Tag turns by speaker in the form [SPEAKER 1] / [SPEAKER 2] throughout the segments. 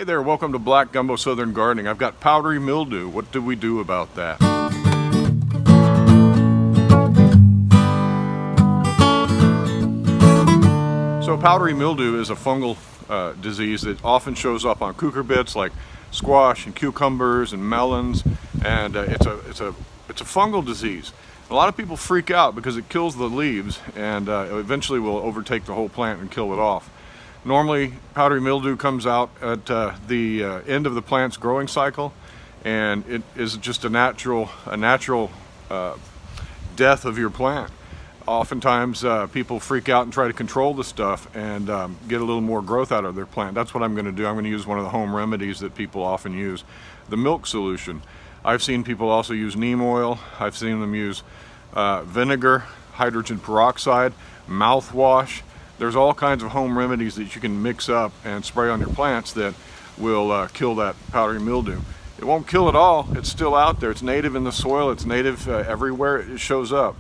[SPEAKER 1] Hey there, welcome to Black Gumbo Southern Gardening. I've got powdery mildew. What do we do about that? So powdery mildew is a fungal disease that often shows up on cucurbits like squash and cucumbers and melons, and it's a fungal disease. A lot of people freak out because it kills the leaves and eventually will overtake the whole plant and kill it off. Normally, powdery mildew comes out at the end of the plant's growing cycle, and it is just a natural death of your plant. Oftentimes, people freak out and try to control the stuff and get a little more growth out of their plant. That's what I'm going to do. I'm going to use one of the home remedies that people often use, the milk solution. I've seen people also use neem oil. I've seen them use vinegar, hydrogen peroxide, mouthwash. There's all kinds of home remedies that you can mix up and spray on your plants that will kill that powdery mildew. It won't kill it all. It's still out there. It's native in the soil. It's native everywhere it shows up.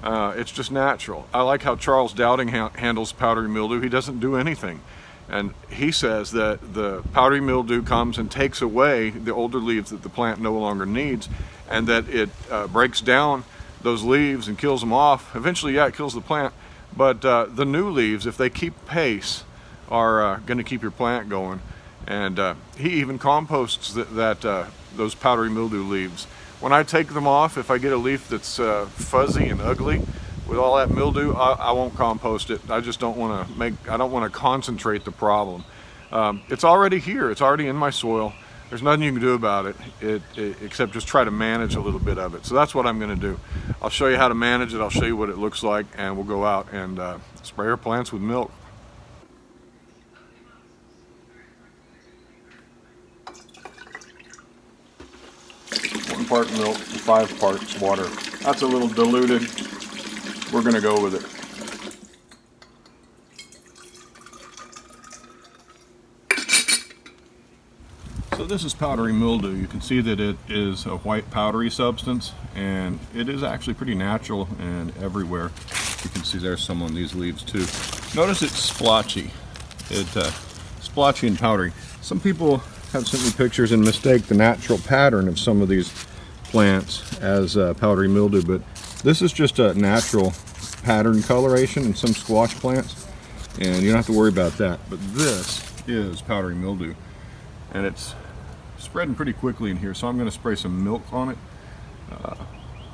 [SPEAKER 1] It's just natural. I like how Charles Dowding handles powdery mildew. He doesn't do anything. And he says that the powdery mildew comes and takes away the older leaves that the plant no longer needs, and that it breaks down those leaves and kills them off. Eventually, yeah, it kills the plant. But the new leaves, if they keep pace, are going to keep your plant going. And he even composts those powdery mildew leaves. When I take them off, if I get a leaf that's fuzzy and ugly with all that mildew, I won't compost it. I just don't want to concentrate the problem. It's already here. It's already in my soil. There's nothing you can do about it, except just try to manage a little bit of it. So that's what I'm going to do. I'll show you how to manage it. I'll show you what it looks like, and we'll go out and spray our plants with milk. One part milk, 5 parts water. That's a little diluted. We're going to go with it. So this is powdery mildew. You can see that it is a white powdery substance, and it is actually pretty natural and everywhere. You can see there's some on these leaves too. Notice it's splotchy. It's splotchy and powdery. Some people have sent me pictures and mistake the natural pattern of some of these plants as powdery mildew, but this is just a natural pattern coloration in some squash plants, and you don't have to worry about that. But this is powdery mildew, and it's spreading pretty quickly in here, so I'm going to spray some milk on it,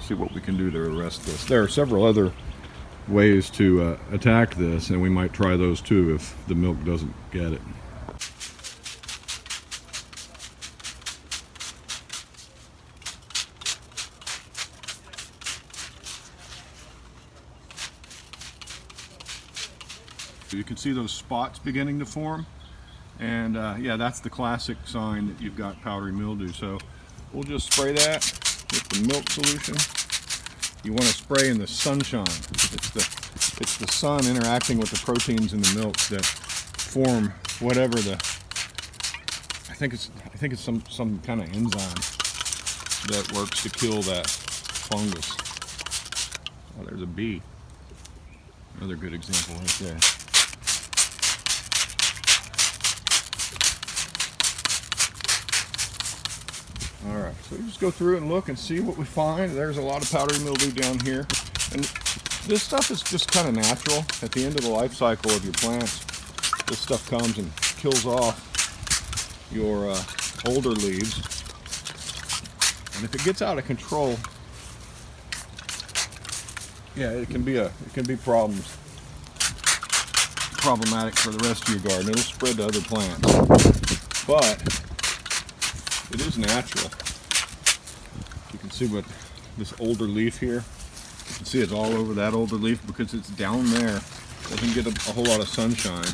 [SPEAKER 1] see what we can do to arrest this. There are several other ways to attack this, and we might try those too if the milk doesn't get it. You can see those spots beginning to form. And yeah, that's the classic sign that you've got powdery mildew. So we'll just spray that with the milk solution. You want to spray in the sunshine. It's the sun interacting with the proteins in the milk that form whatever I think it's some kind of enzyme that works to kill that fungus. Oh, there's a bee. Another good example right there. Alright, so we just go through and look and see what we find. There's a lot of powdery mildew down here. And this stuff is just kind of natural. At the end of the life cycle of your plants, this stuff comes and kills off your older leaves. And if it gets out of control, yeah, it can be problematic for the rest of your garden. It'll spread to other plants. But it is natural. You can see what this older leaf here. You can see it's all over that older leaf because it's down there. It doesn't get a whole lot of sunshine.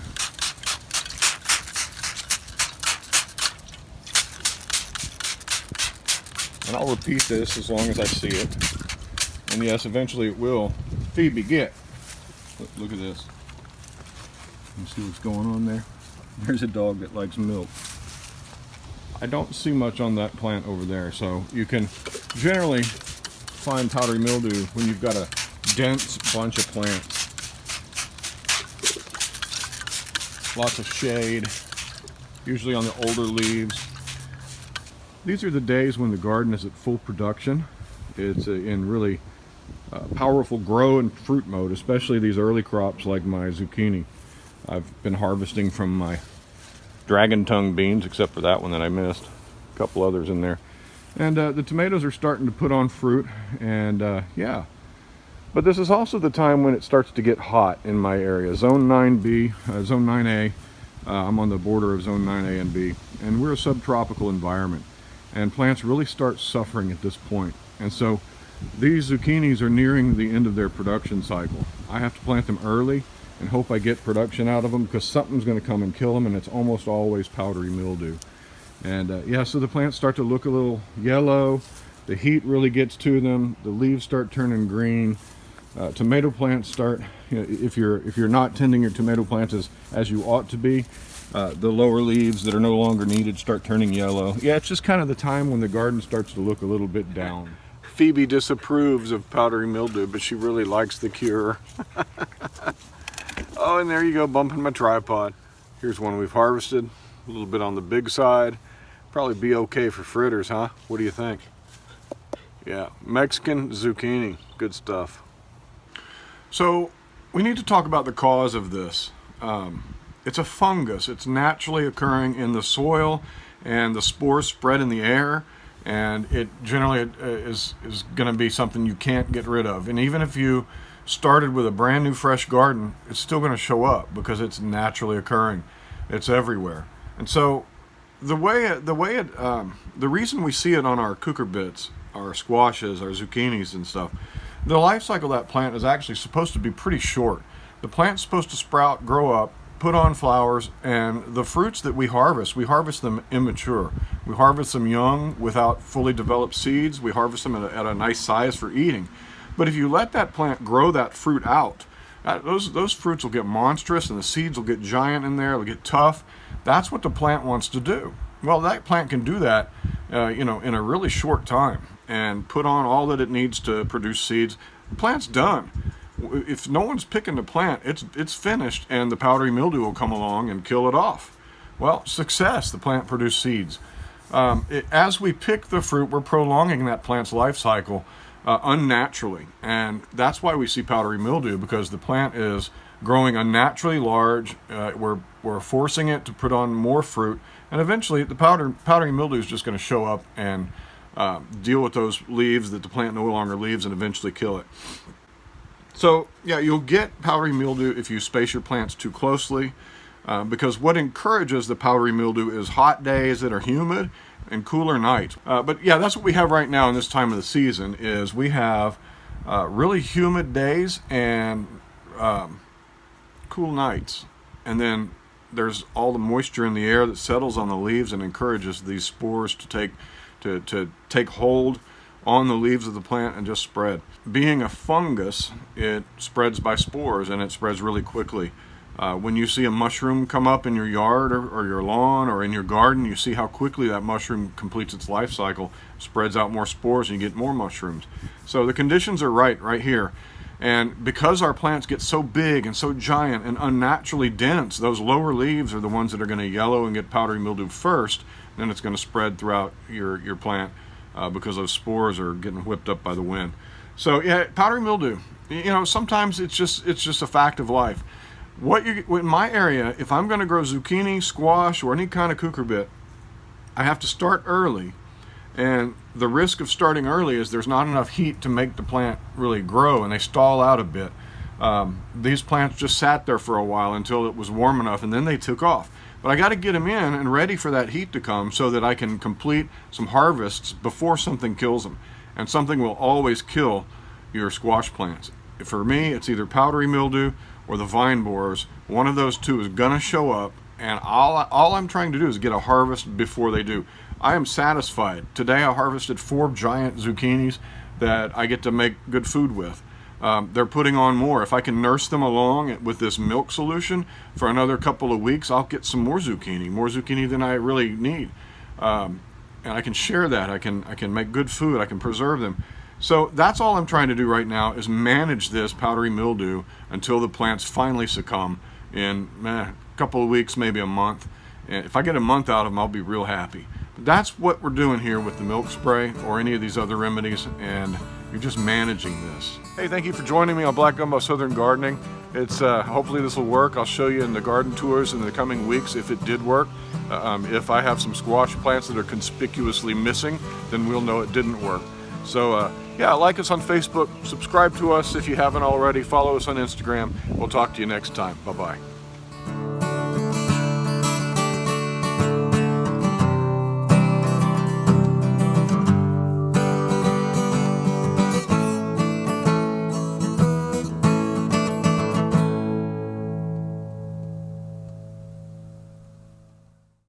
[SPEAKER 1] And I'll repeat this as long as I see it. And yes, eventually it will. Phoebe, get. Look at this. You see what's going on there? There's a dog that likes milk. I don't see much on that plant over there, so you can generally find powdery mildew when you've got a dense bunch of plants. Lots of shade, usually on the older leaves. These are the days when the garden is at full production. It's in really powerful grow and fruit mode, especially these early crops like my zucchini. I've been harvesting from my dragon tongue beans, except for that one that I missed. A couple others in there. And the tomatoes are starting to put on fruit, and yeah. But this is also the time when it starts to get hot in my area. Zone 9B, Zone 9A, I'm on the border of Zone 9A and B, and we're a subtropical environment. And plants really start suffering at this point. And so these zucchinis are nearing the end of their production cycle. I have to plant them early and hope I get production out of them, because something's going to come and kill them, and it's almost always powdery mildew. And yeah, so the plants start to look a little yellow. The heat really gets to them. The leaves start turning green. Tomato plants start, you know, if you're not tending your tomato plants as you ought to be, the lower leaves that are no longer needed start turning yellow. Yeah, it's just kind of the time when the garden starts to look a little bit down. Phoebe disapproves of powdery mildew, but she really likes the cure. Oh, and there you go, bumping my tripod. Here's one we've harvested, a little bit on the big side. Probably be okay for fritters, huh? What do you think? Yeah, Mexican zucchini, good stuff. So we need to talk about the cause of this. It's a fungus. It's naturally occurring in the soil, and the spores spread in the air, and it generally is going to be something you can't get rid of. And even if you started with a brand new fresh garden, it's still going to show up because it's naturally occurring. It's everywhere. And so the reason we see it on our cucurbits, our squashes, our zucchinis and stuff, the life cycle of that plant is actually supposed to be pretty short. The plant's supposed to sprout, grow up, put on flowers, and the fruits that we harvest them immature. We harvest them young without fully developed seeds. We harvest them at a nice size for eating. But if you let that plant grow that fruit out, those fruits will get monstrous, and the seeds will get giant in there. They'll get tough. That's what the plant wants to do. Well, that plant can do that, in a really short time, and put on all that it needs to produce seeds. The plant's done. If no one's picking the plant, it's finished, and the powdery mildew will come along and kill it off. Well, success. The plant produced seeds. As we pick the fruit, we're prolonging that plant's life cycle unnaturally, and that's why we see powdery mildew, because the plant is growing unnaturally large. We're forcing it to put on more fruit, and eventually the powdery mildew is just going to show up and deal with those leaves that the plant no longer leaves, and eventually kill it. So yeah, you'll get powdery mildew if you space your plants too closely, because what encourages the powdery mildew is hot days that are humid and cooler nights. But yeah, that's what we have right now in this time of the season. Is we have really humid days and cool nights, and then there's all the moisture in the air that settles on the leaves and encourages these spores to take hold on the leaves of the plant and just spread. Being a fungus, it spreads by spores, and it spreads really quickly. When you see a mushroom come up in your yard or your lawn or in your garden, you see how quickly that mushroom completes its life cycle, spreads out more spores, and you get more mushrooms. So the conditions are right here. And because our plants get so big and so giant and unnaturally dense, those lower leaves are the ones that are going to yellow and get powdery mildew first. Then it's going to spread throughout your plant because those spores are getting whipped up by the wind. So yeah, powdery mildew, sometimes it's just a fact of life. In my area, if I'm going to grow zucchini, squash, or any kind of cucurbit, I have to start early. And the risk of starting early is there's not enough heat to make the plant really grow, and they stall out a bit. These plants just sat there for a while until it was warm enough, and then they took off. But I got to get them in and ready for that heat to come so that I can complete some harvests before something kills them. And something will always kill your squash plants. For me, it's either powdery mildew or the vine borers. One of those two is gonna show up, and all I'm trying to do is get a harvest before they do. I am satisfied. Today I harvested 4 giant zucchinis that I get to make good food with. They're putting on more. If I can nurse them along with this milk solution for another couple of weeks, I'll get some more zucchini than I really need. And I can share that. I can make good food. I can preserve them. So that's all I'm trying to do right now, is manage this powdery mildew until the plants finally succumb in a couple of weeks, maybe a month. And if I get a month out of them, I'll be real happy. But that's what we're doing here with the milk spray or any of these other remedies, and you're just managing this. Hey, thank you for joining me on Black Gumbo Southern Gardening. It's hopefully this will work. I'll show you in the garden tours in the coming weeks if it did work. If I have some squash plants that are conspicuously missing, then we'll know it didn't work. So yeah, like us on Facebook, subscribe to us if you haven't already, follow us on Instagram. We'll talk to you next time. Bye-bye.